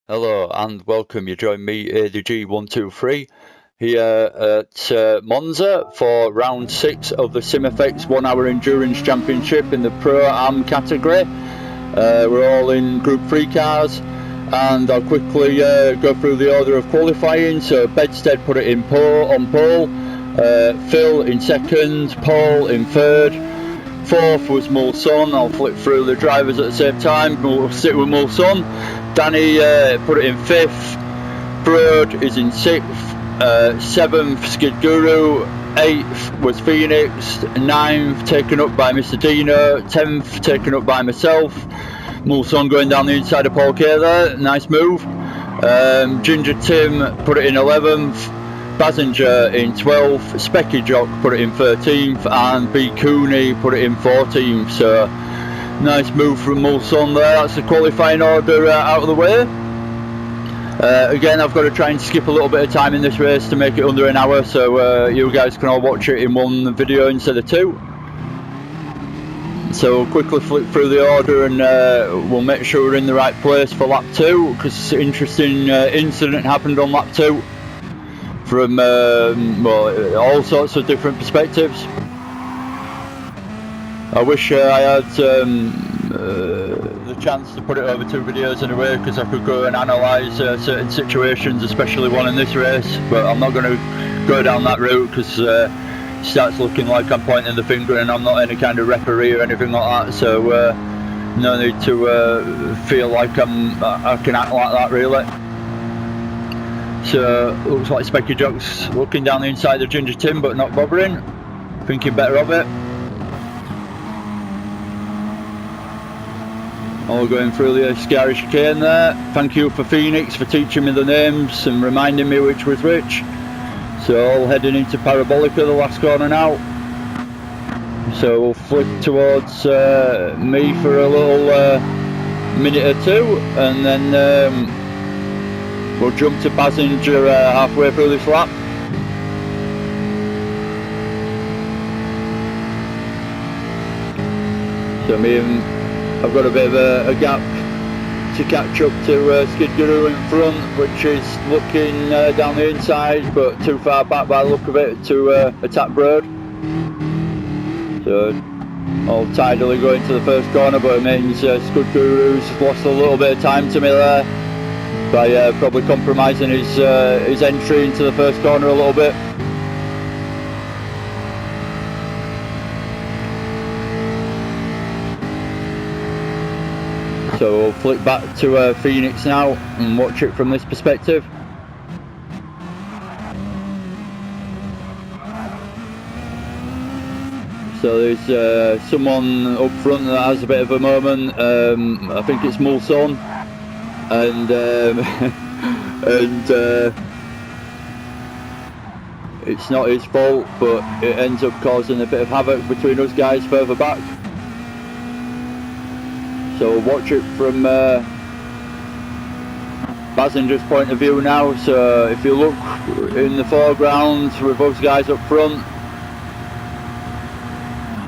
Hello and welcome. You join me, ADG123, here at Monza for round 6 of the Simfx 1 Hour Endurance Championship in the ProAm category. We're all in Group 3 cars, and I'll quickly go through the order of qualifying. So Bedstead put it in on pole, Phil in second, Paul in third, fourth was Mulson. I'll flip through the drivers at the same time. We'll stick with Mulson. Danny put it in fifth, Broad is in sixth, seventh Skid Guru, eighth was Phoenix, ninth taken up by Mr. Dino, 10th taken up by myself. Mulson going down the inside of Paul K there, nice move. Ginger Tim put it in 11th, Basinger in 12th, Specky Jock put it in 13th, and B Cooney put it in 14th. So nice move from Mulson there. That's the qualifying order out of the way. Again, I've got to try and skip a little bit of time in this race to make it under an hour, so you guys can all watch it in one video instead of two. So we'll quickly flip through the order and we'll make sure we're in the right place for lap 2, because an interesting incident happened on lap 2 from well, all sorts of different perspectives. I wish I had the chance to put it over 2 videos in a way, because I could go and analyse certain situations, especially one in this race, but I'm not going to go down that route, because it starts looking like I'm pointing the finger and I'm not any kind of referee or anything like that, so no need to feel like I can act like that really. So looks like Specky Jock's looking down the inside of Ginger Tim but not bothering, thinking better of it. All going through the scary chicane there. Thank you for Phoenix for teaching me the names and reminding me which was which. So all heading into Parabolica, the last corner now. So we'll flip towards me for a little minute or two, and then we'll jump to Basinger halfway through this lap. So I've got a bit of a gap to catch up to Skid Guru in front, which is looking down the inside, but too far back by the look of it to attack Broad. So all tidily going to the first corner, but it means Skid Guru's lost a little bit of time to me there by probably compromising his entry into the first corner a little bit. So we'll flick back to Phoenix now and watch it from this perspective. So there's someone up front that has a bit of a moment. I think it's Mulson, and it's not his fault, but it ends up causing a bit of havoc between us guys further back. So we'll watch it from Basinger's point of view now. So if you look in the foreground with us guys up front,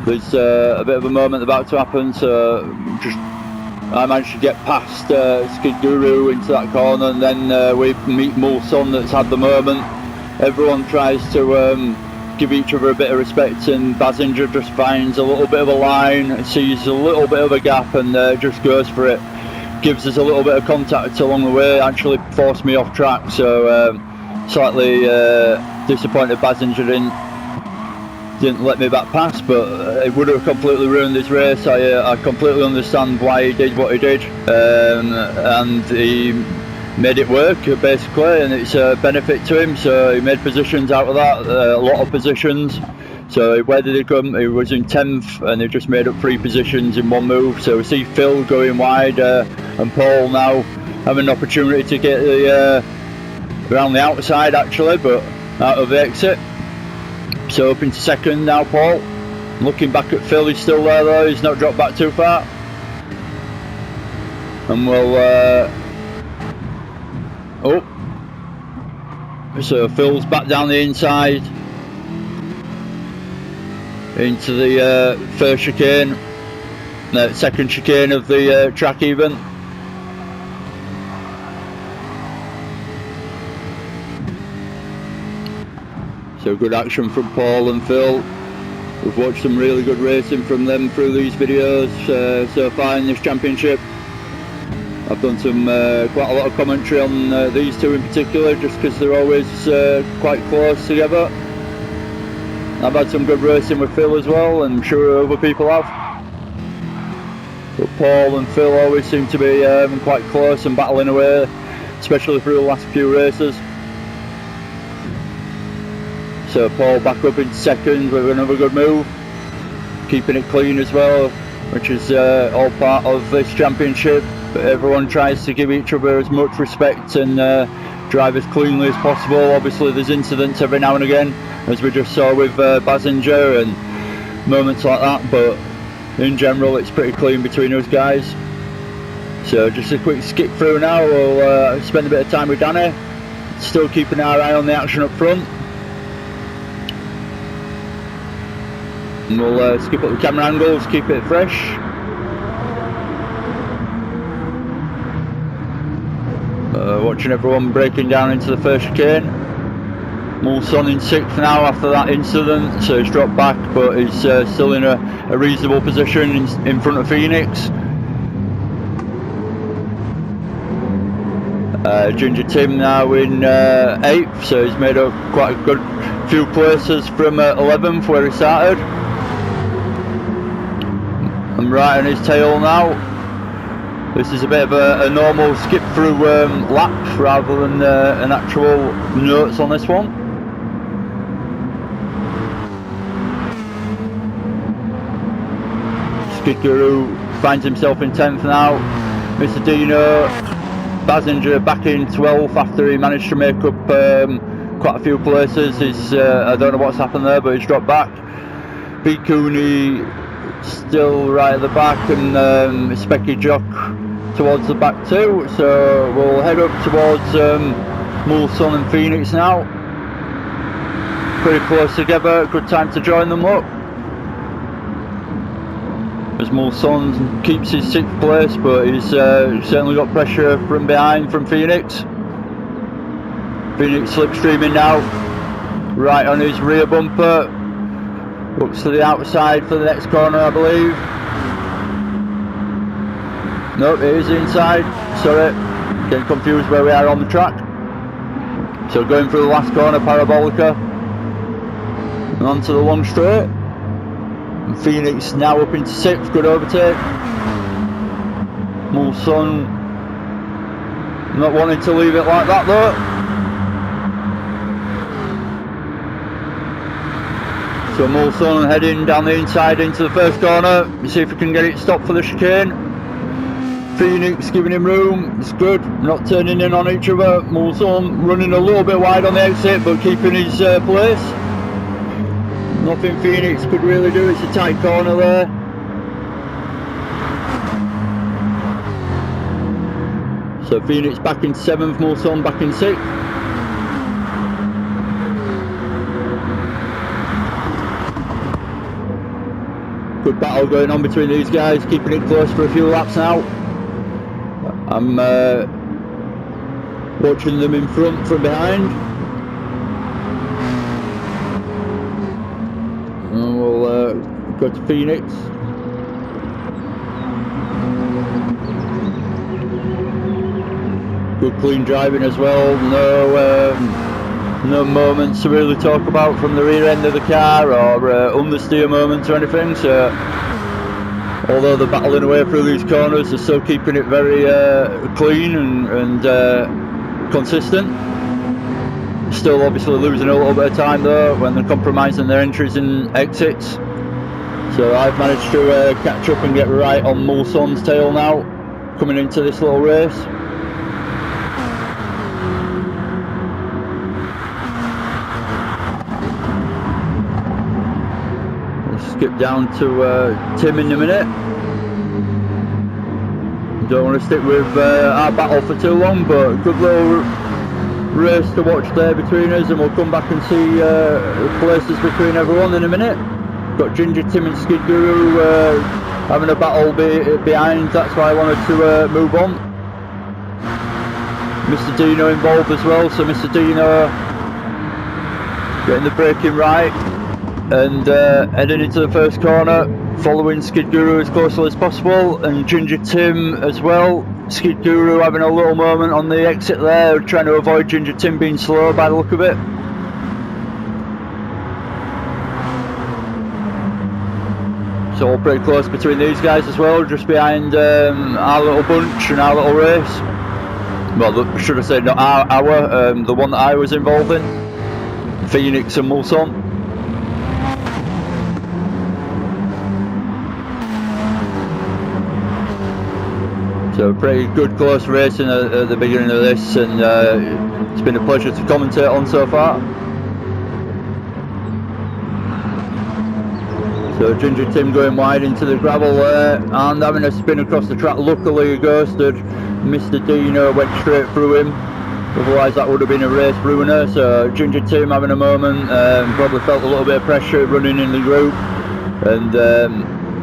there's a bit of a moment about to happen. So I managed to get past Skid Guru into that corner, and then we meet Mulson that's had the moment. Everyone tries to give each other a bit of respect, and Basinger just finds a little bit of a line, sees a little bit of a gap, and just goes for it. Gives us a little bit of contact along the way, actually forced me off track, so slightly disappointed Basinger didn't let me back past, but it would have completely ruined this race. I completely understand why he did what he did, and he made it work basically, and it's a benefit to him. So he made positions out of that, a lot of positions. So where did he come? He was in 10th, and he just made up 3 positions in one move. So we see Phil going wide, and Paul now having an opportunity to get around the outside actually, but out of the exit. So up into second now, Paul. Looking back at Phil, he's still there though, he's not dropped back too far. And we'll so Phil's back down the inside into the first chicane, second chicane of the track even. So good action from Paul and Phil. We've watched some really good racing from them through these videos so far in this championship. I've done some quite a lot of commentary on these two in particular, just because they're always quite close together. I've had some good racing with Phil as well, and I'm sure other people have. But Paul and Phil always seem to be quite close and battling away, especially through the last few races. So Paul back up in second with another good move, keeping it clean as well, which is all part of this championship. But everyone tries to give each other as much respect and drive as cleanly as possible. Obviously there's incidents every now and again, as we just saw with Basinger and moments like that, but in general it's pretty clean between us guys. So just a quick skip through now. We'll spend a bit of time with Danny, still keeping our eye on the action up front. And we'll skip up the camera angles, keep it fresh. Watching everyone breaking down into the first chicane. Mulson in 6th now after that incident, so he's dropped back, but he's still in a reasonable position in front of Phoenix. Ginger Tim now in 8th, so he's made up quite a good few places from 11th where he started. I'm right on his tail now. This is a bit of a normal skip through lap rather than an actual notes on this one. Skid Guru finds himself in 10th now. Mr. Dino, Basinger back in 12th after he managed to make up quite a few places. I don't know what's happened there, but he's dropped back. Pete Cooney still right at the back, and Specky Jock towards the back too. So we'll head up towards Mulson and Phoenix now. Pretty close together, good time to join them up. As Mulson keeps his 6th place, but he's certainly got pressure from behind from Phoenix. Phoenix slipstreaming now, right on his rear bumper. Looks to the outside for the next corner, I believe. Nope, it is inside. Sorry, getting confused where we are on the track. So going through the last corner, Parabolica, and onto the long straight. And Phoenix now up into 6th, good overtake. Mulson not wanting to leave it like that though. So Mulson heading down the inside into the first corner. See if we can get it stopped for the chicane. Phoenix giving him room, it's good, not turning in on each other. Mulson running a little bit wide on the exit, but keeping his place. Nothing Phoenix could really do, it's a tight corner there. So Phoenix back in 7th, Mulson back in 6th. Good battle going on between these guys, keeping it close for a few laps now. I'm watching them in front from behind. And we'll go to Phoenix. Good clean driving as well. No moments to really talk about from the rear end of the car or understeer moments or anything. So although they're battling away through these corners, they're still keeping it very clean and consistent. Still obviously losing a little bit of time though when they're compromising their entries and exits. So I've managed to catch up and get right on Mulson's tail now, coming into this little race. Skip down to Tim in a minute. Don't want to stick with our battle for too long, but good little race to watch there between us, and we'll come back and see the places between everyone in a minute. Got Ginger Tim and Skid Guru having a battle behind, that's why I wanted to move on. Mr. Dino involved as well, so Mr. Dino getting the braking right, and heading into the first corner, following Skid Guru as closely as possible, and Ginger Tim as well. Skid Guru having a little moment on the exit there, trying to avoid Ginger Tim being slow by the look of it. So all pretty close between these guys as well, just behind our little bunch and our little race. Well, should I say not our the one that I was involved in, Phoenix and Mulsanne. So pretty good close racing at the beginning of this, and it's been a pleasure to commentate on so far. So Ginger Tim going wide into the gravel there and having a spin across the track. Luckily he ghosted. Mr. Dino went straight through him, otherwise that would have been a race ruiner. So Ginger Tim having a moment, probably felt a little bit of pressure running in the group, and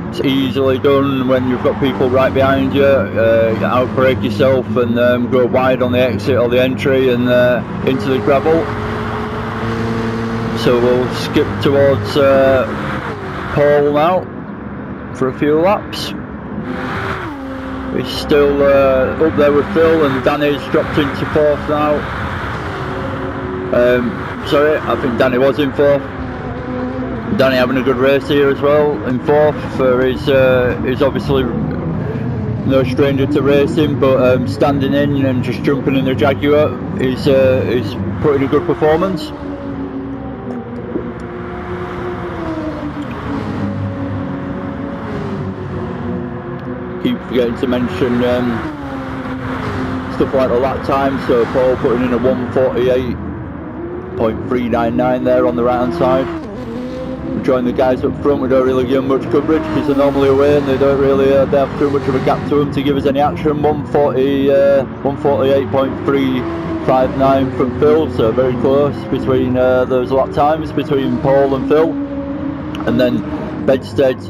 it's easily done when you've got people right behind you. Outbrake yourself and go wide on the exit or the entry and into the gravel. So we'll skip towards Paul now for a few laps. He's still up there with Phil, and Danny's dropped into fourth now. Sorry, I think Danny was in fourth. Danny having a good race here as well in fourth. He's obviously no stranger to racing, but standing in and just jumping in the Jaguar, he's putting a good performance. Keep forgetting to mention stuff like the lap time. So Paul putting in a 1:48.399 there on the right hand side. We join the guys up front. We don't really give them much coverage because they're normally away and they don't really they have too much of a gap to them to give us any action. 1:48.359 from Phil, so very close between those lap times between Paul and Phil. And then Bedstead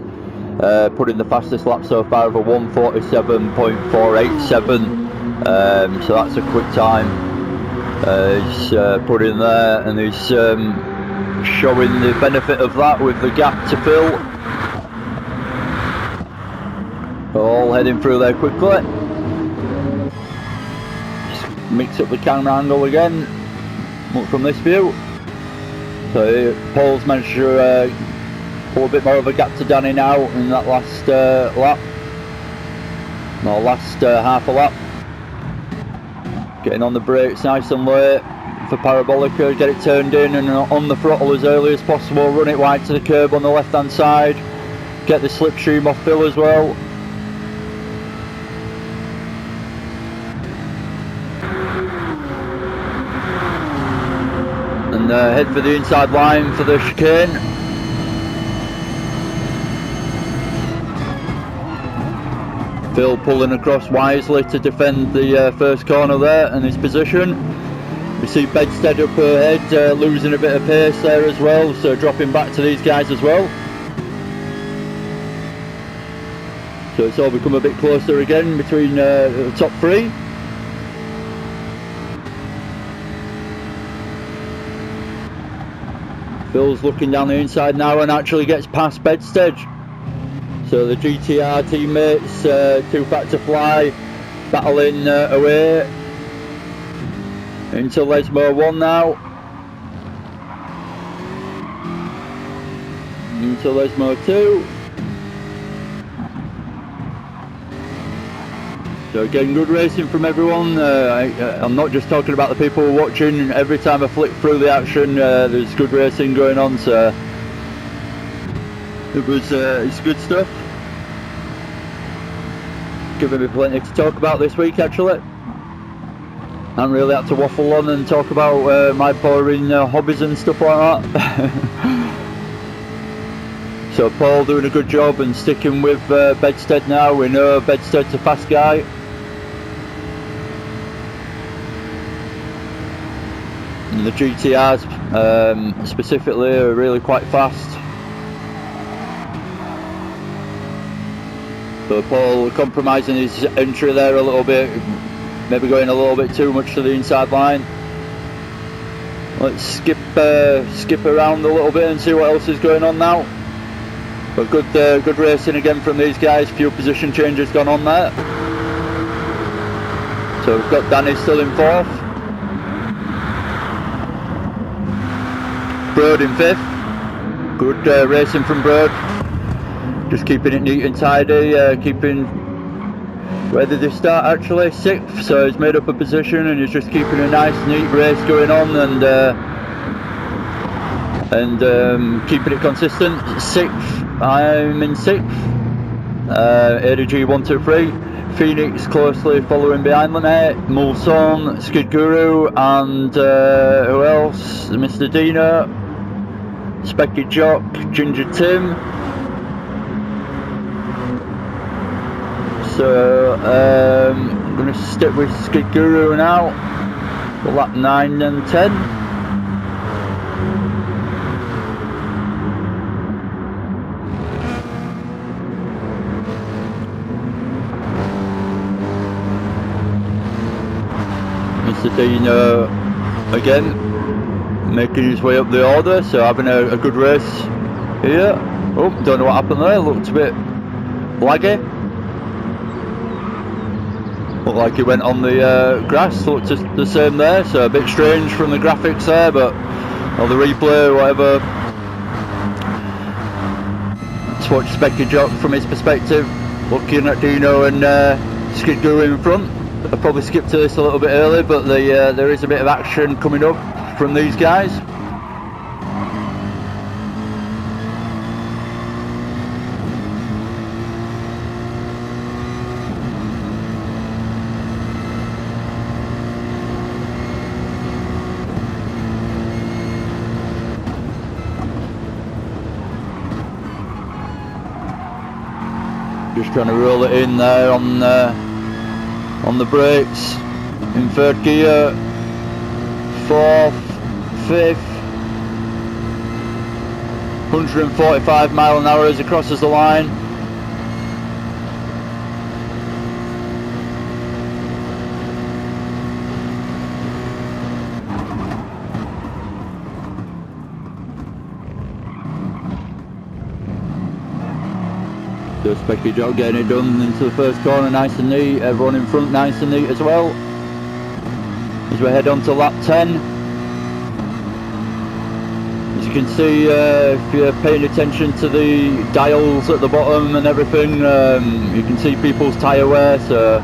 putting the fastest lap so far of a 1:47.487, so that's a quick time. He's put in there, and he's showing the benefit of that with the gap to Phil. All heading through there quickly. Just mix up the camera angle again from this view. So Paul's managed to pull a bit more of a gap to Danny now in that last lap, or last half a lap. Getting on the brakes nice and late for Parabolica, get it turned in and on the throttle as early as possible, run it wide to the curb on the left hand side, get the slipstream off Phil as well. And head for the inside line for the chicane. Phil pulling across wisely to defend the first corner there and his position. We see Bedstead up ahead, losing a bit of pace there as well, so dropping back to these guys as well. So it's all become a bit closer again between the top three. Phil's looking down the inside now and actually gets past Bedstead. So the GTR teammates, Too Fat to Fly, battling away into Lesmo 1 now. Into Lesmo 2. So again, good racing from everyone. I'm not just talking about the people watching. Every time I flick through the action, there's good racing going on. So it's good stuff. Giving me plenty to talk about this week actually. I haven't really had to waffle on and talk about my boring hobbies and stuff like that. So Paul doing a good job and sticking with Bedstead now. We know Bedstead's a fast guy. And the GTRs specifically are really quite fast. So Paul compromising his entry there a little bit, maybe going a little bit too much to the inside line. let's skip around a little bit and see what else is going on now. But good racing again from these guys. Few position changes gone on there. So we've got Danny still in 4th. Broad in 5th. Good racing from Broad. Just keeping it neat and tidy. Keeping, where did they start actually? 6th. So he's made up a position and he's just keeping a nice neat race going on and keeping it consistent. 6th. I'm in 6th. ADG 123. Phoenix closely following behind me. Mulson, Skid Guru, and who else? Mr. Dino, Specky Jock, Ginger Tim. So I'm going to stick with Skid Guru now. Lap 9 and 10. Mr. Dino again making his way up the order, so having a good race here. Oh, don't know what happened there, looked a bit laggy. Looked like he went on the grass, looked the same there, so a bit strange from the graphics there, but or the replay or whatever. Let's watch Specky Jock from his perspective, looking at Dino and Skid Guru in front. I probably skipped to this a little bit early, but there is a bit of action coming up from these guys. Just trying to roll it in there on the brakes, in 3rd gear, 4th, 5th, 145 mile an hour as he crosses the line. So Specky Jock getting it done into the first corner, nice and neat. Everyone in front, nice and neat as well. As we head on to lap 10. As you can see, if you're paying attention to the dials at the bottom and everything, you can see people's tyre wear, so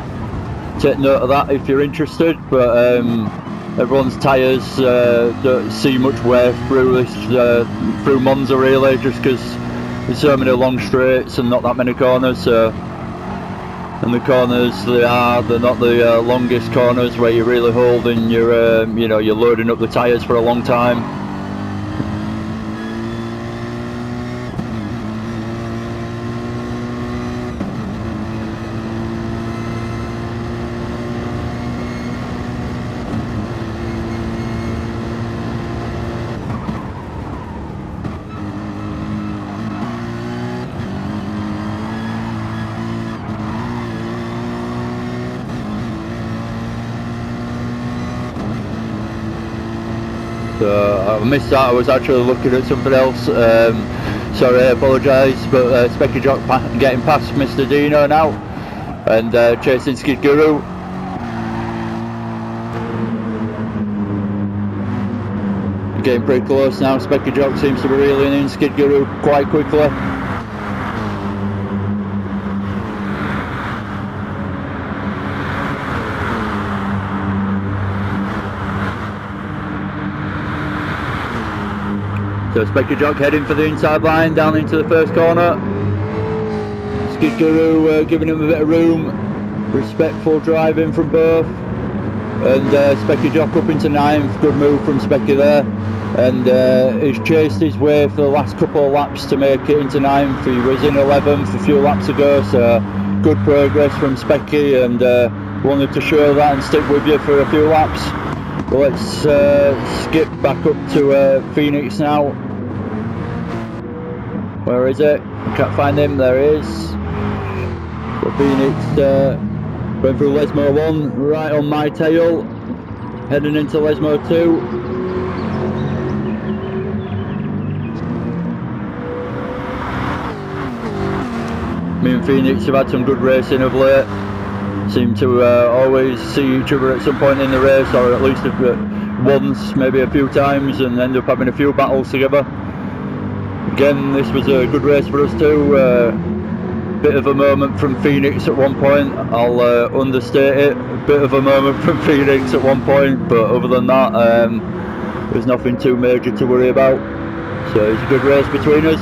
take note of that if you're interested. But everyone's tyres don't see much wear through through Monza really, just because there's so many long straights and not that many corners, so, and the corners they're not the longest corners where you're really holding your you're loading up the tyres for a long time. So I missed that, I was actually looking at something else, sorry, I apologise, but Specky Jock getting past Mr. Dino now, and chasing Skid Guru. Getting pretty close now, Specky Jock seems to be reeling in Skid Guru quite quickly. So Specky Jock heading for the inside line, down into the first corner. Skid Guru giving him a bit of room, respectful driving from both. And Specky Jock up into 9th, good move from Specky there. And he's chased his way for the last couple of laps to make it into 9th. He was in 11th a few laps ago, so good progress from Specky, and wanted to show that and stick with you for a few laps. Well, let's skip back up to Phoenix now. Where is it? I can't find him. There he is. So Phoenix went through Lesmo 1, right on my tail, heading into Lesmo 2. Me and Phoenix have had some good racing of late. Seem to always see each other at some point in the race, or at least once, maybe a few times, and end up having a few battles together. Again, this was a good race for us too. Bit of a moment from Phoenix at one point. I'll understate it. A bit of a moment from Phoenix at one point, but other than that, there's nothing too major to worry about. So it's a good race between us.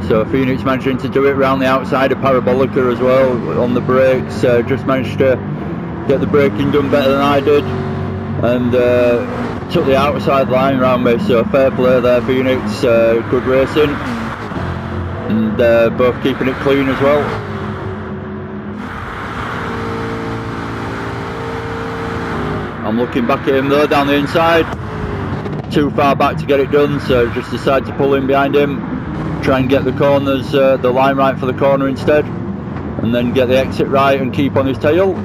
So Phoenix managing to do it round the outside of Parabolica as well on the brakes. Just managed to get the braking done better than I did, and took the outside line round me. So fair play there, Phoenix. Good racing, and both keeping it clean as well. I'm looking back at him though down the inside. Too far back to get it done, so just decided to pull in behind him. Try and get the corners, the line right for the corner instead, and then get the exit right and keep on his tail.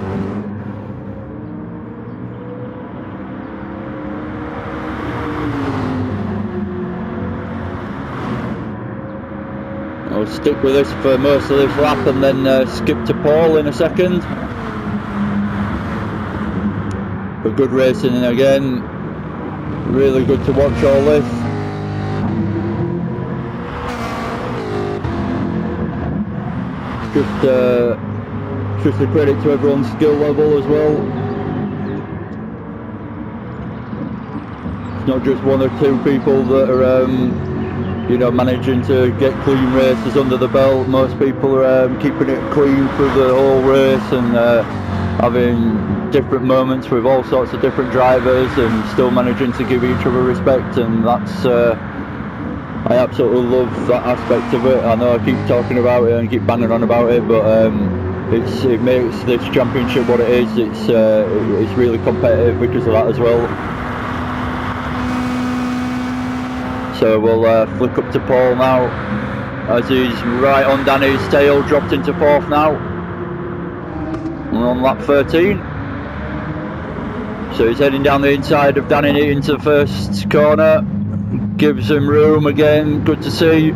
I'll stick with this for most of this lap and then skip to Paul in a second. But good racing again, really good to watch all this. Just a credit to everyone's skill level as well. It's not just one or two people that are managing to get clean races under the belt. Most people are keeping it clean through the whole race and having different moments with all sorts of different drivers and still managing to give each other respect, and that's I absolutely love that aspect of it. I know I keep talking about it and keep banging on about it, but it makes this championship what it is. It's really competitive because of that as well. So we'll flick up to Paul now, as he's right on Danny's tail, dropped into fourth now. We're on lap 13. So he's heading down the inside of Danny into the first corner. Gives him room again, good to see.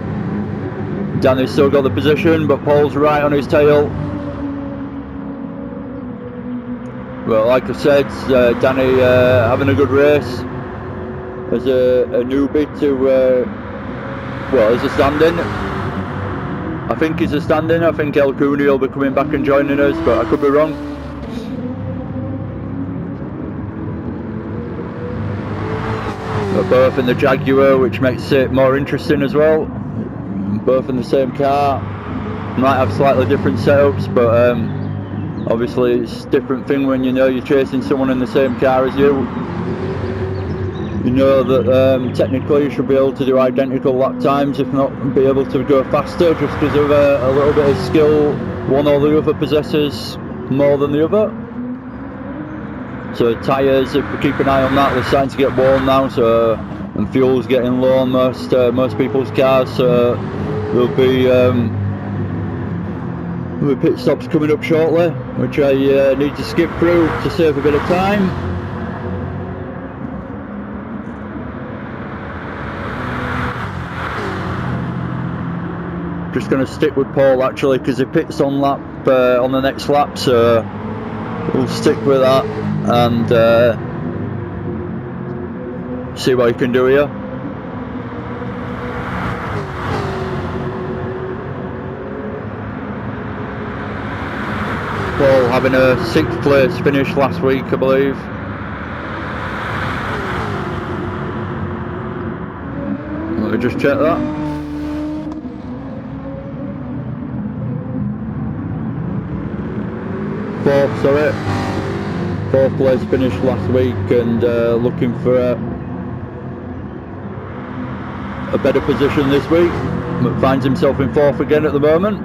Danny's still got the position, but Paul's right on his tail. Well, like I said, Danny having a good race. As a newbie to, as a stand-in. I think he's a stand-in. I think El Cooney will be coming back and joining us, but I could be wrong. We're both in the Jaguar, which makes it more interesting as well. Both in the same car. Might have slightly different setups, but obviously it's a different thing when you know you're chasing someone in the same car as you. You know that technically you should be able to do identical lap times, if not be able to go faster, just because of a little bit of skill one or the other possesses more than the other. So tyres, if we keep an eye on that, they're starting to get worn now, so, and fuel's getting low on most people's cars, so there'll be pit stops coming up shortly, which I need to skip through to save a bit of time. Just going to stick with Paul actually, because he pits on the next lap, so we'll stick with that and see what he can do here. Paul having a 6th place finish last week, I believe. Let me just check that. Fourth place finish last week, and looking for a better position this week. But finds himself in 4th again at the moment.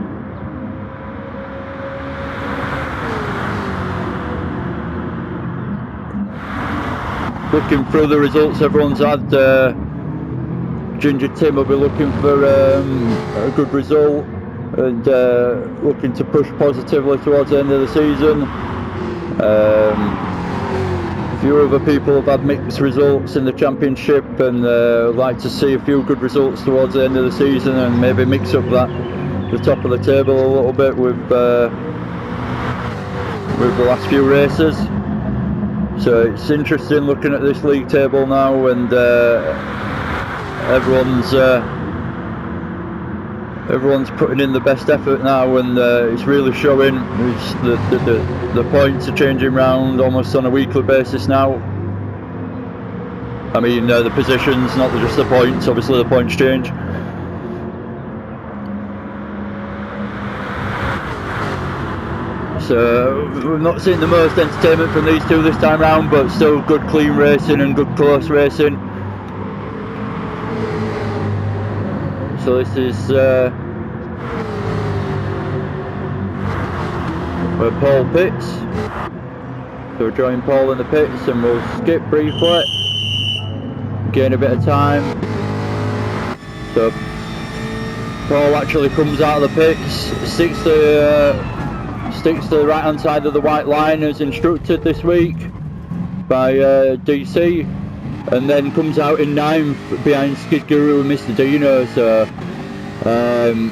Looking through the results everyone's had, Ginger Tim will be looking for a good result and looking to push positively towards the end of the season. If few other people have had mixed results in the championship, and like to see a few good results towards the end of the season and maybe mix up the top of the table a little bit with the last few races. So it's interesting looking at this league table now, and everyone's putting in the best effort now, and it's really showing. The points are changing round almost on a weekly basis now. I mean the positions, not just the points. Obviously the points change. So we've not seen the most entertainment from these two this time round, but still good clean racing and good close racing. So this is where Paul pits. So we're joining Paul in the pits, and we'll skip briefly, gain a bit of time. So Paul actually comes out of the pits, sticks to the right hand side of the white line as instructed this week by DC, and then comes out in 9th behind Skid Guru and Mr. Dino. So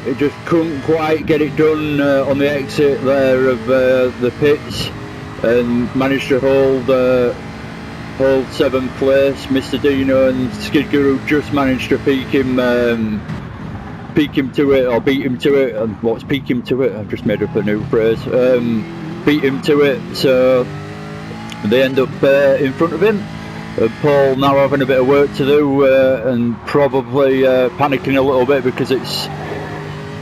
it just couldn't quite get it done on the exit there of the pits, and managed to hold 7th place. Mr. Dino and Skid Guru just managed to peak him to it, or beat him to it. And what's peak him to it? I've just made up a new phrase. Beat him to it, so they end up in front of him. Paul now having a bit of work to do, and probably panicking a little bit because it's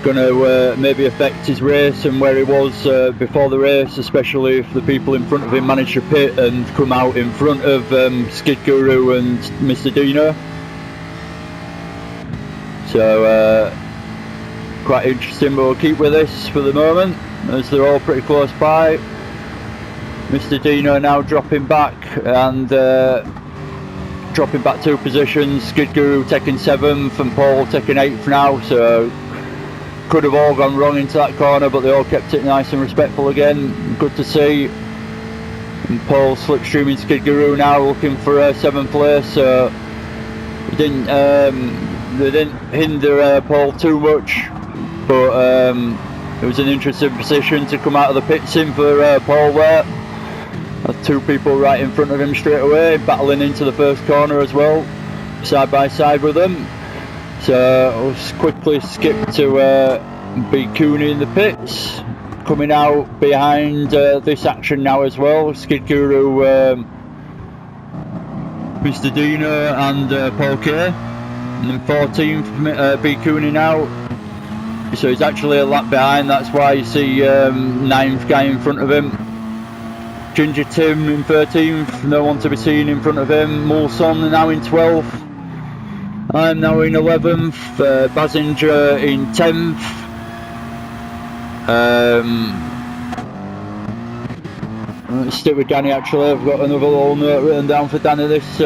going to maybe affect his race and where he was before the race, especially if the people in front of him manage to pit and come out in front of Skid Guru and Mr. Dino. So quite interesting, but we'll keep with this for the moment as they're all pretty close by. Mr. Dino now dropping back, and dropping back 2 positions. Skid Guru taking 7th and Paul taking 8th now, so could have all gone wrong into that corner, but they all kept it nice and respectful again. Good to see. And Paul slipstreaming Skid Guru now, looking for 7th place. So they didn't hinder Paul too much, but it was an interesting position to come out of the pits in for Paul there. 2 people right in front of him straight away, battling into the first corner as well, side by side with them. So I'll quickly skip to B. Cooney in the pits, coming out behind this action now as well. Skid Guru, Mr. Dino and Paul K. And then 14th B. Cooney now. So he's actually a lap behind, that's why you see 9th guy in front of him. Ginger Tim in 13th, no one to be seen in front of him. Mulson now in 12th. I'm now in 11th. Basinger in 10th. Let's stick with Danny actually. I've got another little note written down for Danny this.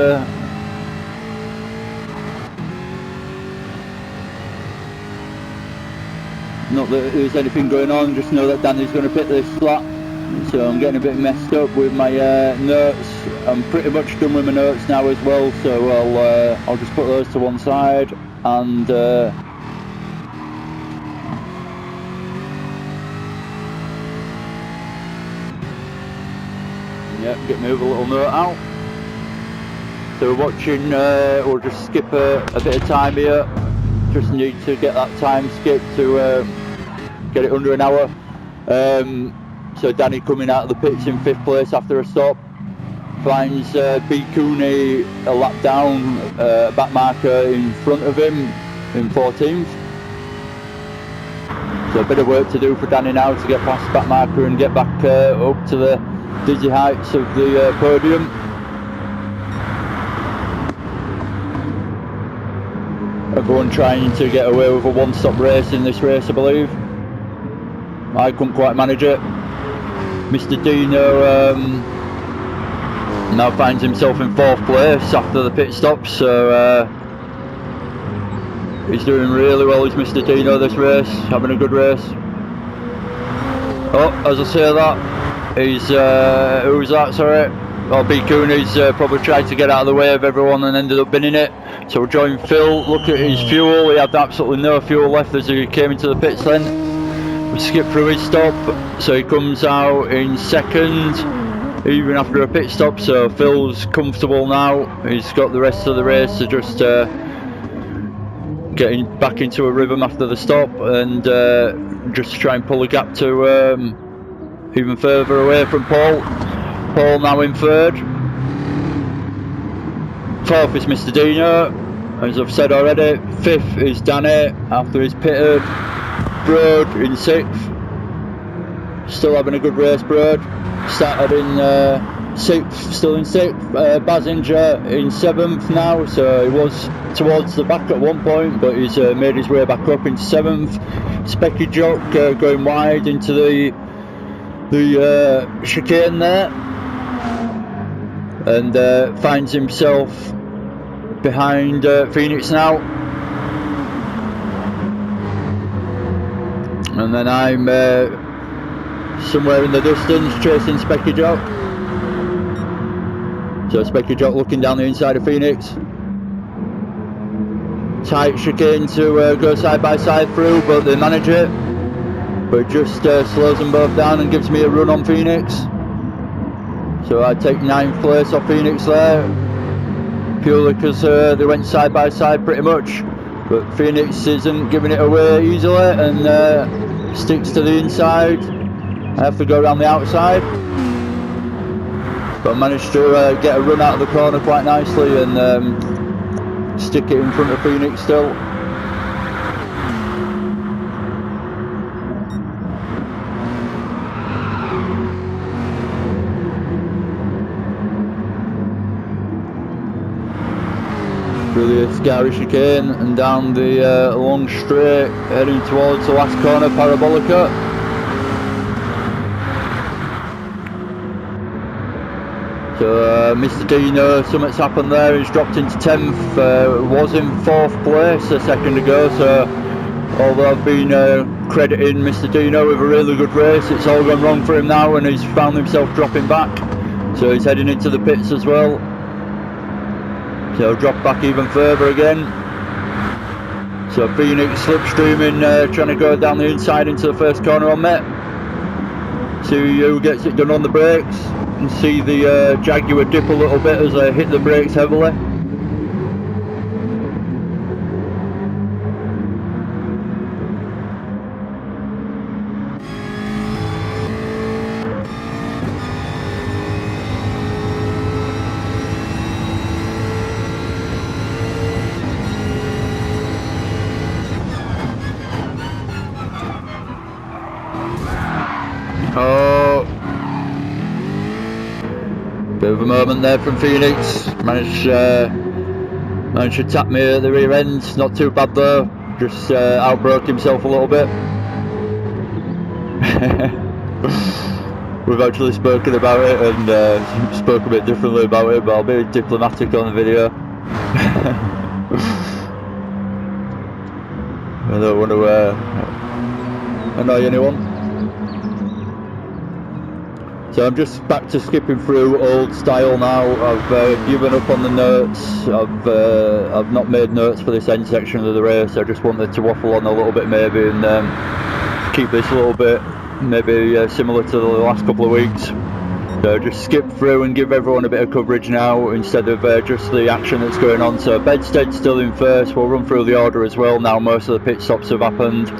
Not that there's anything going on, just know that Danny's going to pit this lap. So I'm getting a bit messed up with my notes. I'm pretty much done with my notes now as well, so I'll just put those to one side and get my other little note out. So we're watching, we'll just skip a bit of time here. Just need to get that time skip to get it under an hour. So Danny coming out of the pits in 5th place after a stop, finds B. Cooney a lap down, back marker in front of him in 14th. So a bit of work to do for Danny now to get past back marker and get back up to the dizzy heights of the podium. Everyone trying to get away with a one-stop race in this race, I believe. I couldn't quite manage it. Mr. Dino now finds himself in 4th place after the pit stop, so he's doing really well, is Mr. Dino this race, having a good race. Oh, as I say that, he's, who's that, sorry? or B Cooney's probably tried to get out of the way of everyone and ended up binning it. So we'll join Phil, look at his fuel. He had absolutely no fuel left as he came into the pits then. We skip through his stop, so he comes out in second, even after a pit stop. So Phil's comfortable now. He's got the rest of the race to just getting back into a rhythm after the stop and just try and pull a gap to even further away from Paul. Paul now in third. Fourth is Mr. Dino, as I've said already. Fifth is Danny after he's pitted. Broad in sixth. Still having a good race, Broad. Started in sixth, still in sixth. Basinger in seventh now, so he was towards the back at one point, but he's made his way back up into seventh. Specky Jock going wide into the chicane there, and finds himself behind Phoenix now. And then I'm somewhere in the distance chasing Specky Jock. So Specky Jock looking down the inside of Phoenix. Tight chicane to go side by side through, but they manage it. But it just slows them both down and gives me a run on Phoenix. So I take 9th place off Phoenix there, purely because they went side by side pretty much. But Phoenix isn't giving it away easily and sticks to the inside. I have to go around the outside, but I managed to get a run out of the corner quite nicely and stick it in front of Phoenix still. Through the Ascari chicane and down the long straight, heading towards the last corner, Parabolica. So Mr. Dino, something's happened there, he's dropped into 10th, was in 4th place a second ago, so although I've been crediting Mr. Dino with a really good race, it's all gone wrong for him now and he's found himself dropping back. So he's heading into the pits as well. So drop back even further again. So Phoenix slipstreaming, trying to go down the inside into the first corner on me. See who gets it done on the brakes. You can see the Jaguar dip a little bit as I hit the brakes heavily. Oh, bit of a moment there from Phoenix. Managed to tap me at the rear end. Not too bad though. Just outbroke himself a little bit. We've actually spoken about it and spoke a bit differently about it, but I'll be diplomatic on the video. I don't want to annoy anyone. So I'm just back to skipping through old style now. I've given up on the notes. I've not made notes for this end section of the race. I just wanted to waffle on a little bit maybe and keep this a little bit maybe similar to the last couple of weeks. So just skip through and give everyone a bit of coverage now instead of just the action that's going on. So Bedstead's still in first. We'll run through the order as well now. Most of the pit stops have happened.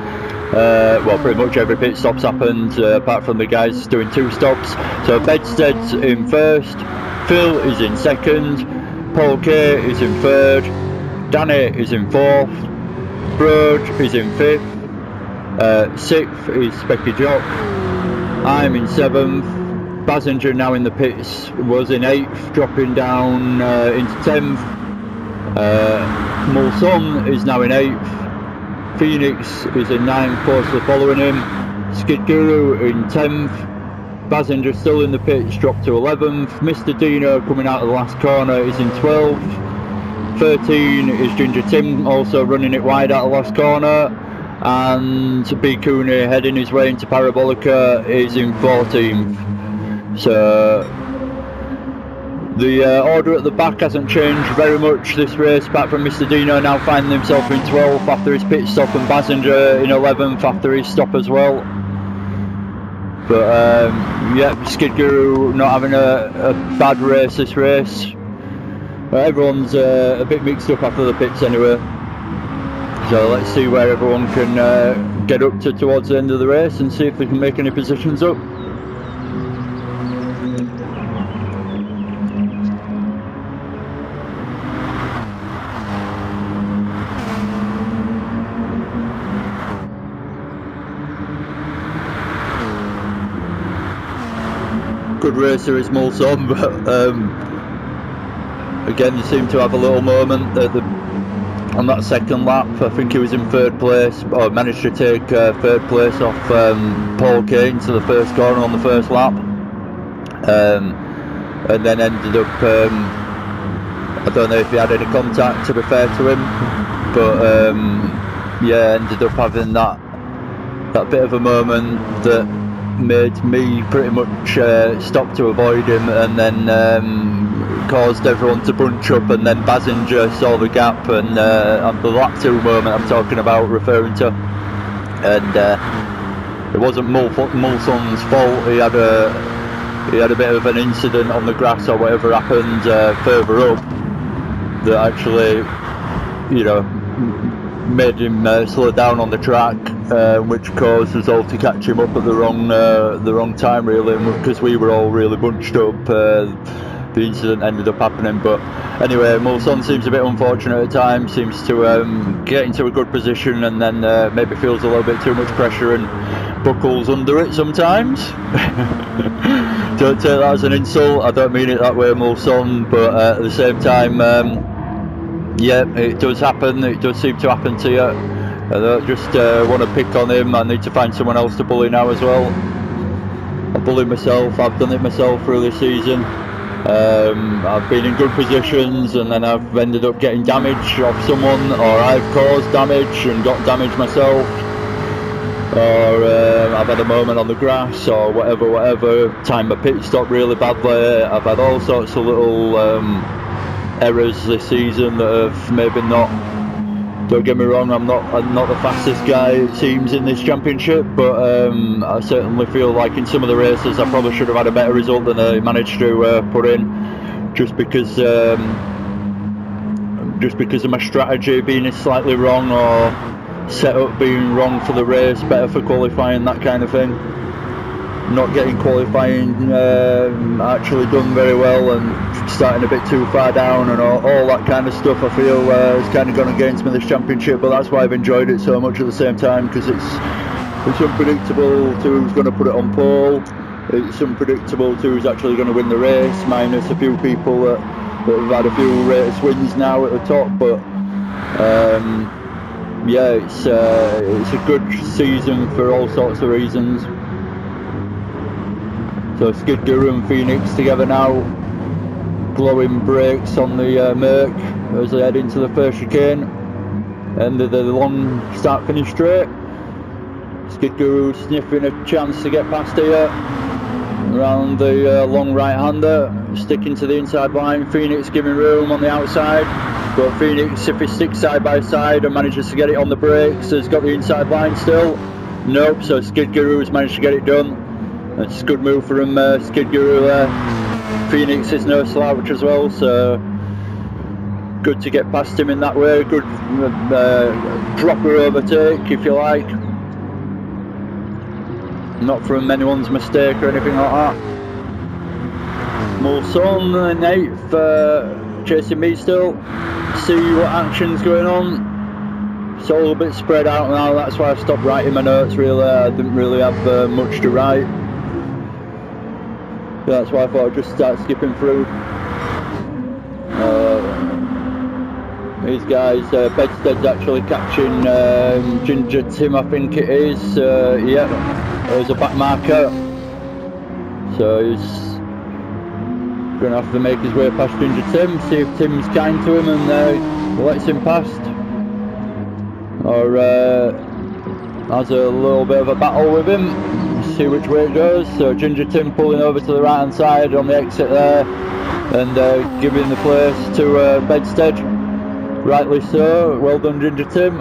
Well, pretty much every pit stop's happened apart from the guys doing 2 stops. So Bedstead's in first, Phil is in second, Paul K is in third, Danny is in fourth, Broad is in fifth, 6th is Specky Jock, I'm in 7th, Basinger now in the pits was in 8th, dropping down into 10th, Mulson is now in 8th, Phoenix is in 9th, closely following him. Skid Guru in 10th. Basinger still in the pits, dropped to 11th. Mr. Dino coming out of the last corner is in 12th. 13 is Ginger Tim, also running it wide out of the last corner. And B. Cooney heading his way into Parabolica is in 14th. So The order at the back hasn't changed very much this race, apart from Mr. Dino now finding himself in 12th after his pit stop, and Basinger in 11th after his stop as well. But yeah, Skid Guru not having a bad race this race. Everyone's a bit mixed up after the pits anyway. So let's see where everyone can get up to towards the end of the race and see if they can make any positions up. Good racer is Mulson, but again, you seem to have a little moment on that second lap. I think he was in 3rd place, or managed to take 3rd place off Paul Kane to the first corner on the first lap, and then ended up, I don't know if he had any contact, to be fair to him, but yeah, ended up having that bit of a moment that made me pretty much stop to avoid him, and then caused everyone to bunch up, and then Basinger saw the gap, and the lap 2 moment I'm talking about, referring to, and it wasn't Mulson's fault. He had a bit of an incident on the grass or whatever happened further up that actually, you know, made him slow down on the track, which caused us all to catch him up at the wrong time, really, because we were all really bunched up. The incident ended up happening, but anyway, Mulson seems a bit unfortunate at times, seems to get into a good position and then maybe feels a little bit too much pressure and buckles under it sometimes. Don't take that as an insult, I don't mean it that way, Mulson, but at the same time, yeah, it does happen, it does seem to happen to you. I don't just want to pick on him, I need to find someone else to bully now as well. I bully myself, I've done it myself through this season. I've been in good positions and then I've ended up getting damage off someone, or I've caused damage and got damage myself, or I've had a moment on the grass or whatever, timed my pit stop really badly. I've had all sorts of little errors this season that have maybe not, don't get me wrong, I'm not the fastest guy it seems in this championship, but I certainly feel like in some of the races I probably should have had a better result than I managed to put in, just because of my strategy being slightly wrong, or setup being wrong for the race, better for qualifying, that kind of thing. Not getting qualifying actually done very well, and starting a bit too far down and all that kind of stuff, I feel has kind of gone against me this championship, but that's why I've enjoyed it so much at the same time, because it's unpredictable to who's going to put it on pole, it's unpredictable to who's actually going to win the race, minus a few people that have had a few race wins now at the top, but yeah, it's a good season for all sorts of reasons. So Skid Guru and Phoenix together now, glowing brakes on the Merc as they head into the first chicane, end of the long start-finish straight. Skid Guru sniffing a chance to get past here, around the long right-hander, sticking to the inside line. Phoenix giving room on the outside, but Phoenix, if he sticks side by side and manages to get it on the brakes, has got the inside line still. Nope, so Skid Guru's managed to get it done. It's a good move for him, Skid Guru there. Phoenix is no slouch as well, so good to get past him in that way. Good proper overtake, if you like. Not from anyone's mistake or anything like that. Mulson in 8th, chasing me still. See what action's going on. It's all a little bit spread out now, that's why I stopped writing my notes really. I didn't really have much to write. That's why I thought I'd just start skipping through. These guys, Bedstead's actually catching Ginger Tim, I think it is. Yeah, there's a back marker. So he's going to have to make his way past Ginger Tim, see if Tim's kind to him and lets him past. Or has a little bit of a battle with him. See which way it goes. So Ginger Tim pulling over to the right hand side on the exit there. and giving the place to Bedstead. Rightly so. Well done, Ginger Tim.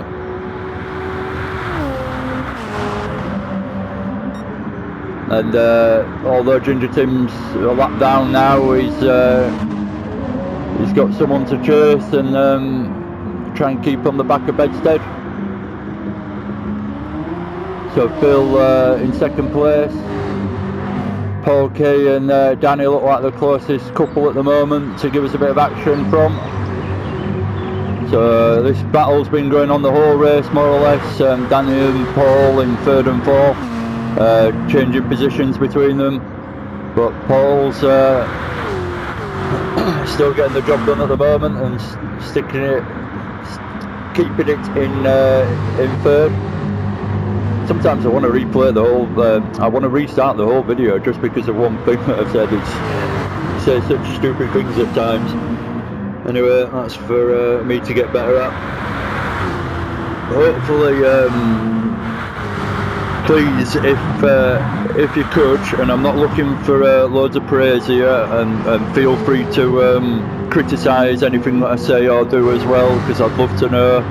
And although Ginger Tim's a lap down now, he's got someone to chase and try and keep on the back of Bedstead. So Phil in second place. Paul K and Danny look like the closest couple at the moment to give us a bit of action from. So this battle's been going on the whole race more or less. Danny and Paul in third and fourth, changing positions between them. But Paul's still getting the job done at the moment and keeping it in third. Sometimes I want to replay the whole, I want to restart the whole video just because of one thing that I've said. It says such stupid things at times. Anyway, that's for me to get better at. Hopefully, please, if you could, and I'm not looking for loads of praise here, and feel free to criticise anything that I say or do as well, because I'd love to know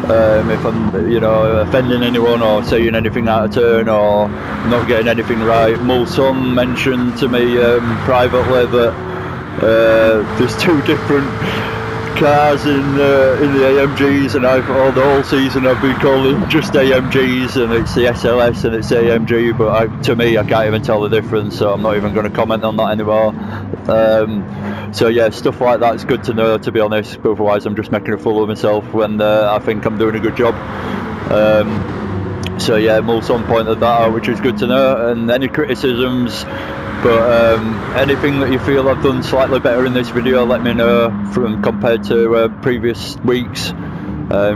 if I'm, you know, offending anyone or saying anything out of turn or not getting anything right. Mulson mentioned to me privately that there's two different cars in the AMGs, and the whole season I've been calling just AMGs, and it's the SLS and it's AMG, but to me I can't even tell the difference, so I'm not even going to comment on that anymore. So yeah, stuff like that's good to know, to be honest, but otherwise I'm just making a fool of myself when I think I'm doing a good job. So yeah, Mulson pointed that out, which is good to know, and any criticisms, but anything that you feel I've done slightly better in this video, let me know from compared to previous weeks,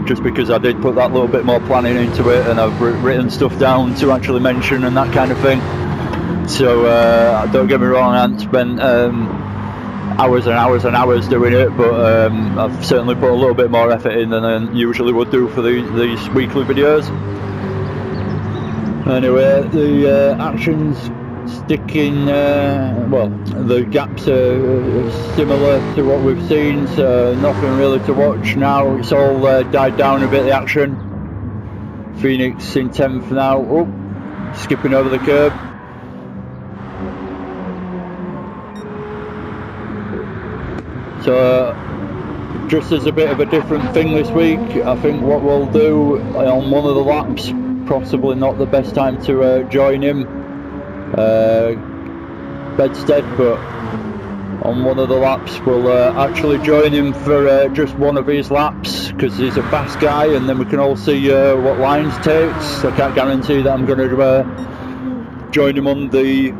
just because I did put that little bit more planning into it, and I've written stuff down to actually mention and that kind of thing. So don't get me wrong, I haven't spent hours and hours and hours doing it, but I've certainly put a little bit more effort in than I usually would do for these weekly videos. Anyway, the actions sticking, well, the gaps are similar to what we've seen, so nothing really to watch now. It's all died down a bit, the action. Phoenix in 10th now. Oh, skipping over the curb. So just as a bit of a different thing this week, I think what we'll do on one of the laps, possibly not the best time to join him, Bedstead, but on one of the laps we'll actually join him for just one of his laps, because he's a fast guy, and then we can all see what lines takes. I can't guarantee that I'm going to join him on the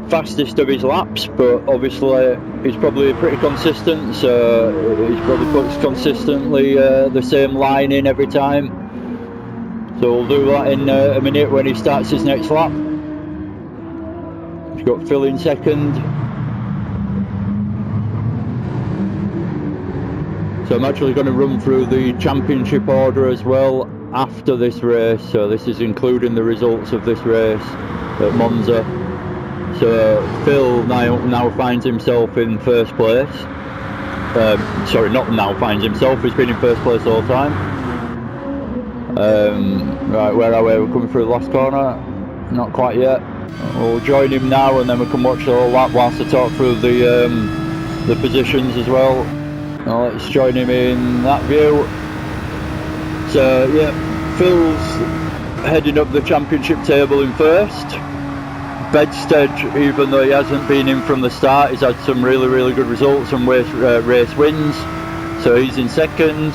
fastest of his laps, but obviously he's probably pretty consistent, so he's probably puts consistently the same line in every time. So we'll do that in a minute when he starts his next lap. He's got Phil in second. So I'm actually going to run through the championship order as well after this race, so this is including the results of this race at Monza. So Phil now finds himself in first place. Sorry, not now finds himself, he's been in first place all the time. Right, where are we? We're coming through the last corner. Not quite yet. We'll join him now, and then we can watch the whole lap whilst I talk through the positions as well. Now let's join him in that view. So yeah, Phil's heading up the championship table in first. Bedstead, even though he hasn't been in from the start, he's had some really good results, some race wins, so he's in second.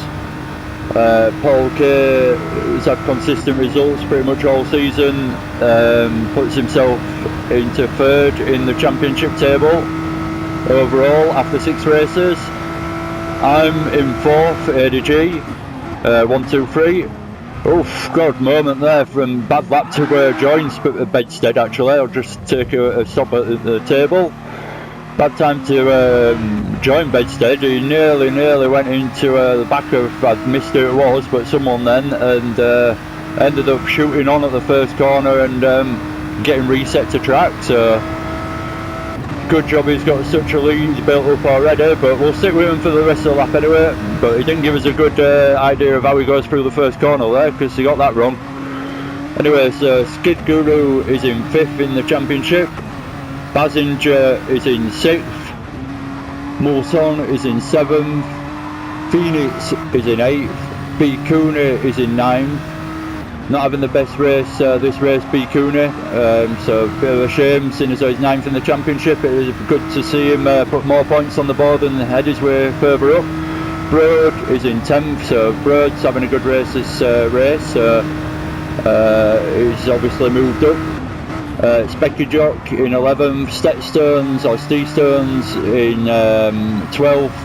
Paul K has had consistent results pretty much all season, puts himself into third in the championship table overall after 6 races. I'm in fourth, ADG, 1, 2, 3. Oof, God, moment there from bad lap to join Bedstead actually. I'll just take a stop at the table. Bad time to join Bedstead. He nearly went into the back of, I missed who it was, but someone then, and ended up shooting on at the first corner and getting reset to track. So good job he's got such a lead built up already, but we'll stick with him for the rest of the lap anyway. But he didn't give us a good idea of how he goes through the first corner there, because he got that wrong. Anyway, so Skid Guru is in 5th in the championship, Bazinger is in 6th, Mulson is in 7th, Phoenix is in 8th, B. Cooney is in 9th. Not having the best race this race, B. Cooney, so a bit of a shame, seeing as though he's 9th in the championship. It is good to see him put more points on the board and head his way further up. Broad is in 10th, so Broad's having a good race this race, so he's obviously moved up. Specky Jock in 11th, Stetstones or Steestones in 12th,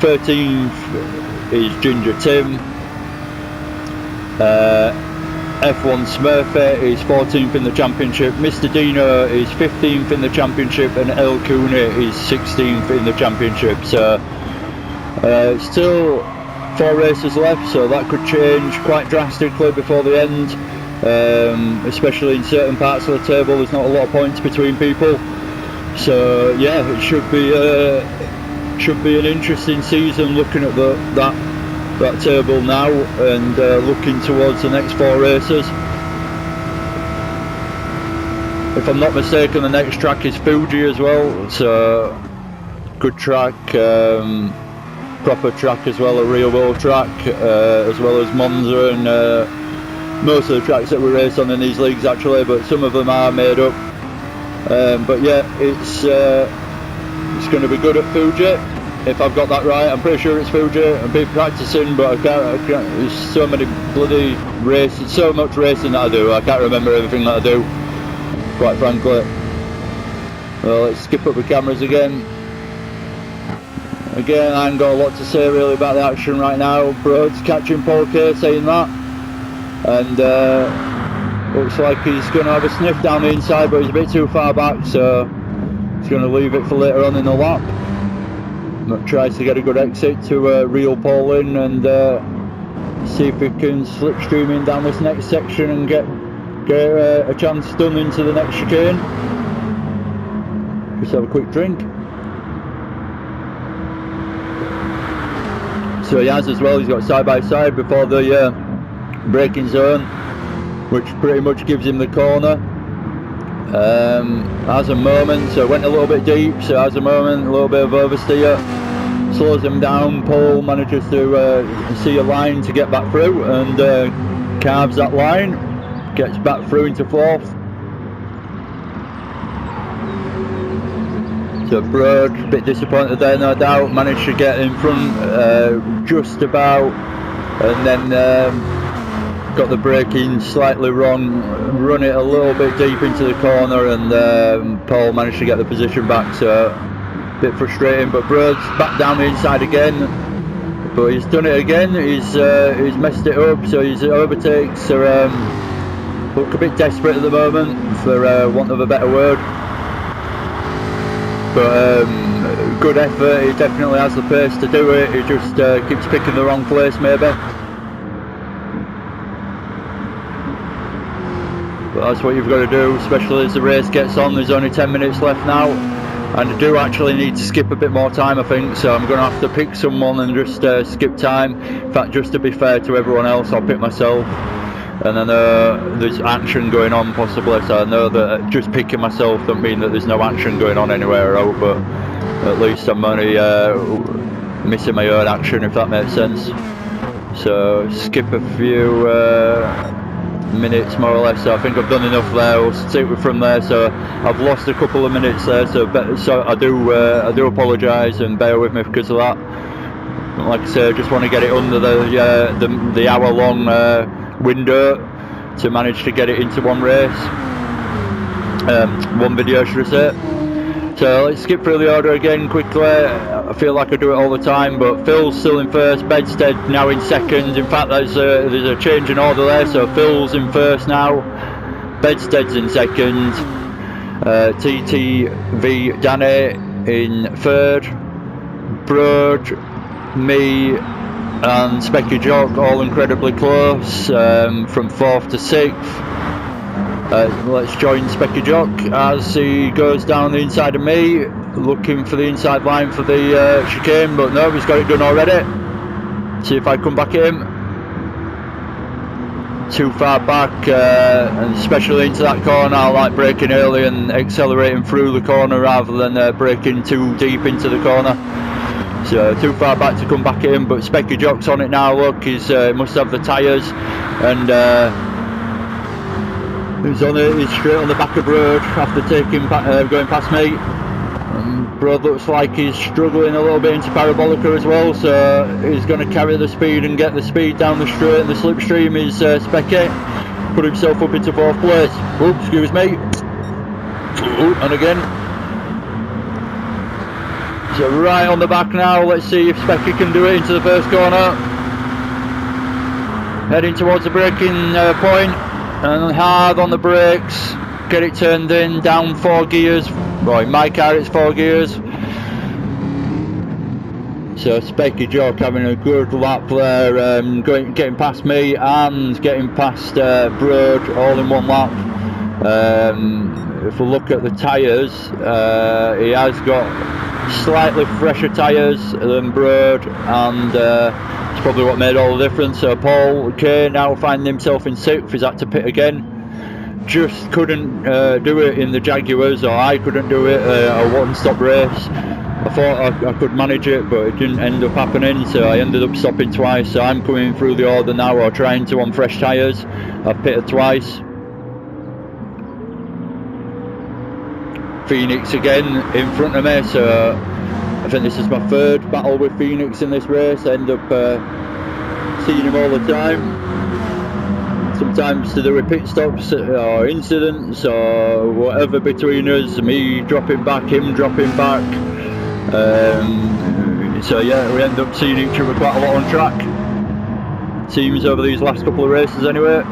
13th is Ginger Tim. F1 Smurfy is 14th in the championship, Mr. Dino is 15th in the championship, and El Cooney is 16th in the championship. So still 4 races left, so that could change quite drastically before the end, especially in certain parts of the table. There's not a lot of points between people, so yeah, it should be an interesting season looking at that table now, and looking towards the next 4 races. If I'm not mistaken, the next track is Fuji as well, so good track, proper track as well, a real world track, as well as Monza and most of the tracks that we race on in these leagues actually, but some of them are made up. But yeah, it's going to be good at Fuji. If I've got that right, I'm pretty sure it's Fuji. I've been practicing, but I can't, there's so many bloody races, so much racing that I do, I can't remember everything that I do, quite frankly. Well, let's skip up the cameras again. Again, I haven't got a lot to say really about the action right now. Broad's catching Paul K, saying that. And looks like he's going to have a sniff down the inside, but he's a bit too far back, so he's going to leave it for later on in the lap. Tries to get a good exit to reel Paul in and see if he can slipstream in down this next section and get a chance done into the next chicane. Just have a quick drink. So he has as well, he's got side by side before the braking zone, which pretty much gives him the corner. Has a moment, so went a little bit deep, so has a moment, a little bit of oversteer, slows him down. Paul manages to see a line to get back through and carves that line, gets back through into 4th. So Broad, a bit disappointed there, no doubt, managed to get in front just about, and then got the braking slightly wrong, run it a little bit deep into the corner, and Paul managed to get the position back, so a bit frustrating. But Broad's back down the inside again, but he's done it again, he's messed it up, so his overtakes are look a bit desperate at the moment, for want of a better word. But good effort, he definitely has the pace to do it, he just keeps picking the wrong place maybe. But that's what you've got to do, especially as the race gets on. There's only 10 minutes left now, and I do actually need to skip a bit more time, I think, so I'm going to have to pick someone and just skip time. In fact, just to be fair to everyone else, I'll pick myself. And I know there's action going on possibly, so I know that just picking myself doesn't mean that there's no action going on anywhere else, but at least I'm only missing my own action, if that makes sense. So skip a few minutes more or less, so I think I've done enough there. We'll take it from there. So I've lost a couple of minutes there, so I do apologise and bear with me because of that. Like I say, I just want to get it under the hour long window to manage to get it into one race, one video should I say. So let's skip through the order again quickly. I feel like I do it all the time, but Phil's still in first, Bedstead now in second. In fact, there's a change in order there, so Phil's in first now, Bedstead's in second, TTV Danny in third, Broad, me and Specky Jock all incredibly close, from 4th to 6th. Let's join Specky Jock as he goes down the inside of me, looking for the inside line for the chicane, but no, he's got it done already. See if I come back at him. Too far back, and especially into that corner. I like braking early and accelerating through the corner rather than braking too deep into the corner. So too far back to come back at him, but Specky Jock's on it now. Look, he must have the tyres, and he's straight on the back of road after going past me. Bro looks like he's struggling a little bit into Parabolica as well, so he's going to carry the speed and get the speed down the straight, and the slipstream is Specky. Put himself up into 4th place. Oops, excuse me. And again. So right on the back now, let's see if Specky can do it into the first corner. Heading towards the braking point, and hard on the brakes. Get it turned in, down 4 gears. Well, in my car it's 4 gears. So Specky Jock having a good lap there, getting past me and getting past Broad all in one lap. If we look at the tyres, he has got slightly fresher tyres than Broad, and it's probably what made all the difference. So Paul Kay now finding himself in 6th, he's had to pit again. Just couldn't do it in the Jaguars, or I couldn't do it, a one-stop race. I thought I could manage it, but it didn't end up happening, so I ended up stopping twice. So I'm coming through the order now, or trying to, on fresh tyres. I've pitted twice. Phoenix again in front of me, so I think this is my 3rd battle with Phoenix in this race. I end up seeing him all the time. Sometimes to do with pit stops or incidents or whatever between us, me dropping back, him dropping back. So yeah, we end up seeing each other quite a lot on track. Seems over these last couple of races anyway.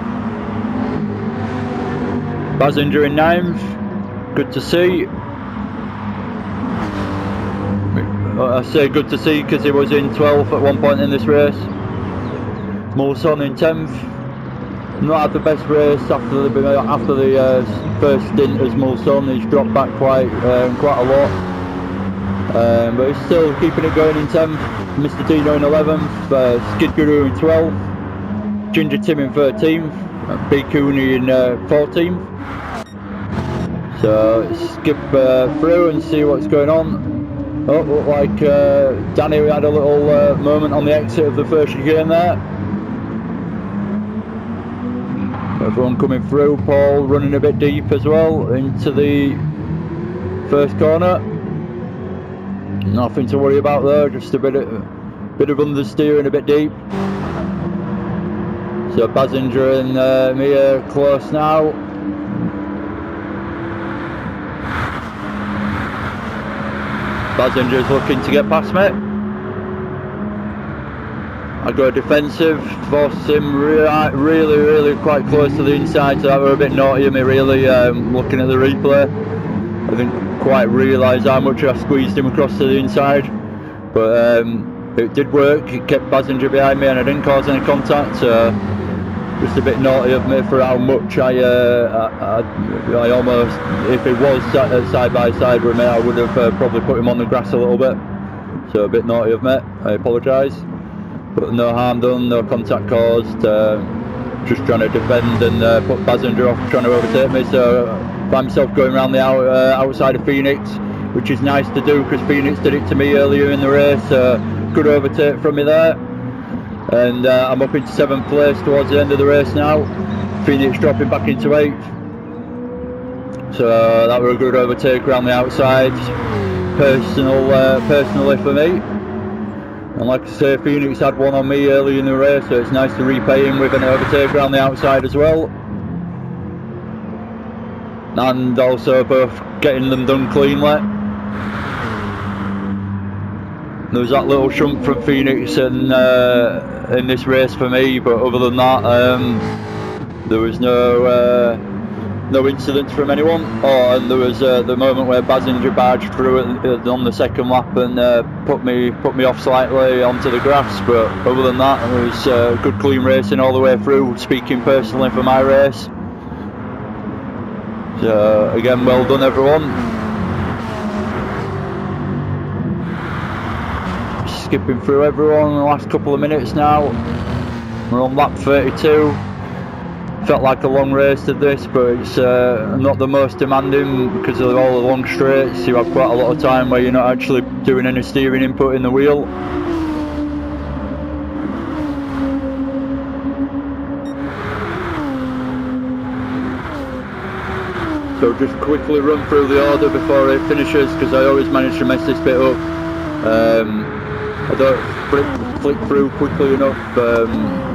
Basinger in 9th, good to see. I say good to see because he was in 12th at one point in this race. Mulson in 10th. Not had the best race after the first stint as Mulson. He's dropped back quite a lot, but he's still keeping it going in 10th. Mr. Dino in 11th, Skid Guru in 12th, Ginger Tim in 13th, Big Cooney in 14th. So skip through and see what's going on. Oh, looked like Danny had a little moment on the exit of the first chicane there. Everyone coming through. Paul running a bit deep as well into the first corner. Nothing to worry about there, just a bit of understeer and a bit deep. So Basinger and me are close now. Basinger's looking to get past me. I go defensive, forced him really quite close to the inside, so that were a bit naughty of me really, looking at the replay. I didn't quite realise how much I squeezed him across to the inside, but it did work. It kept Basinger behind me and I didn't cause any contact, so just a bit naughty of me for how much I almost, if it was side by side with me, I would have probably put him on the grass a little bit, so a bit naughty of me, I apologise. But no harm done, no contact caused, just trying to defend and put Basinger off trying to overtake me, so find myself going around the outside of Phoenix, which is nice to do because Phoenix did it to me earlier in the race, good overtake from me there, and I'm up into 7th place towards the end of the race now. Phoenix dropping back into 8th, so that was a good overtake around the outside, personally for me. And like I say, Phoenix had one on me early in the race, so it's nice to repay him with an overtake around the outside as well. And also both getting them done cleanly. There was that little shunt from Phoenix in this race for me, but other than that, there was no incidents from anyone. Oh, and there was the moment where Basinger barged through on the second lap and put me off slightly onto the grass, but other than that it was good clean racing all the way through, speaking personally for my race. So again, well done everyone. Skipping through everyone in the last couple of minutes now. We're on lap 32. Felt like a long race to this, but it's not the most demanding because of all the long straights. You have quite a lot of time where you're not actually doing any steering input in the wheel. So just quickly run through the order before it finishes, because I always manage to mess this bit up. I don't flick through quickly enough,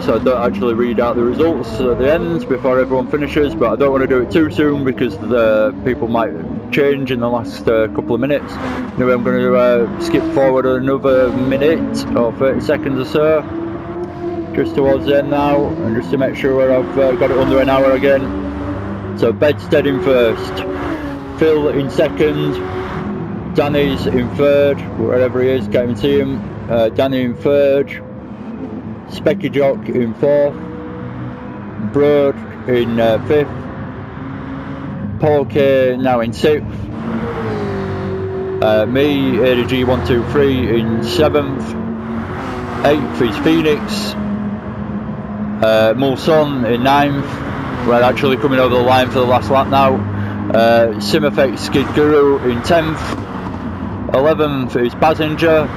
so I don't actually read out the results at the end before everyone finishes, but I don't want to do it too soon because the people might change in the last couple of minutes. Anyway, I'm going to skip forward another minute or 30 seconds or so, just towards the end now, and just to make sure I've got it under an hour again. So Bedstead in first, Phil in second, Danny's in third, wherever he is, can't even see him. Danny in third, Specky Jock in fourth, Broad in fifth, Paul K now in sixth, me, ADG123 in seventh, eighth is Phoenix, Mulson in ninth. We're actually coming over the line for the last lap now. Simfx Skid Guru in 10th, 11th is Passenger,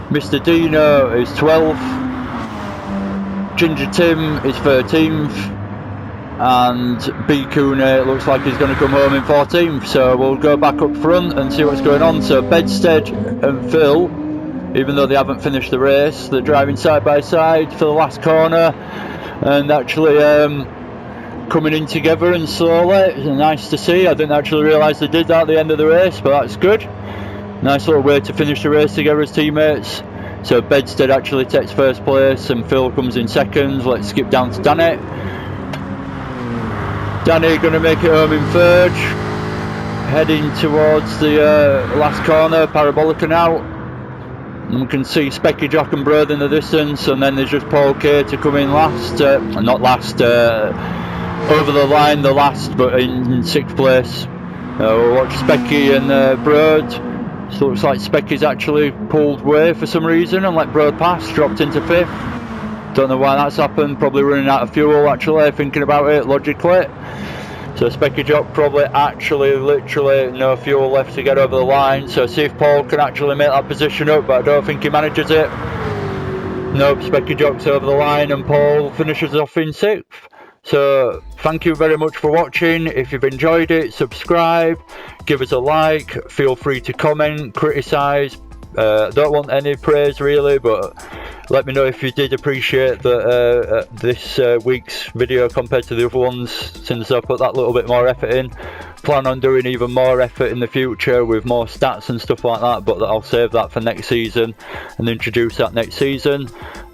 Mr. Dino is 12th, Ginger Tim is 13th, and B Kuna looks like he's going to come home in 14th. So we'll go back up front and see what's going on. So Bedstead and Phil, even though they haven't finished the race, they're driving side by side for the last corner, and actually coming in together and slowly. It's nice to see. I didn't actually realise they did that at the end of the race, but that's good. Nice little way to finish the race together as teammates. So Bedstead actually takes first place and Phil comes in second. Let's skip down to Danny. Danny going to make it home in third, heading towards the last corner, Parabolica now. And we can see Specky Jock and Broad in the distance, and then there's just Paul K to come in last, not last, over the line the last, but in sixth place. We'll watch Specky and Broad. So looks like Specky's actually pulled away for some reason and let Broad pass, dropped into fifth. Don't know why that's happened, probably running out of fuel actually, thinking about it logically. So Specky Jock probably actually literally no fuel left to get over the line, so see if Paul can actually make that position up, but I don't think he manages it. Nope, Specky Jock's over the line and Paul finishes off in sixth. So thank you very much for watching. If you've enjoyed it, subscribe, give us a like, feel free to comment, criticise. Don't want any praise really, but let me know if you did appreciate this week's video compared to the other ones, since I put that little bit more effort in. Plan on doing even more effort in the future with more stats and stuff like that, but I'll save that for next season and introduce that next season.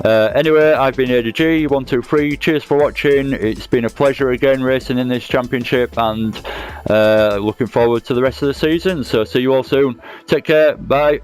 Anyway, I've been ADG123, cheers for watching. It's been a pleasure again racing in this championship, and looking forward to the rest of the season. So see you all soon, take care, bye.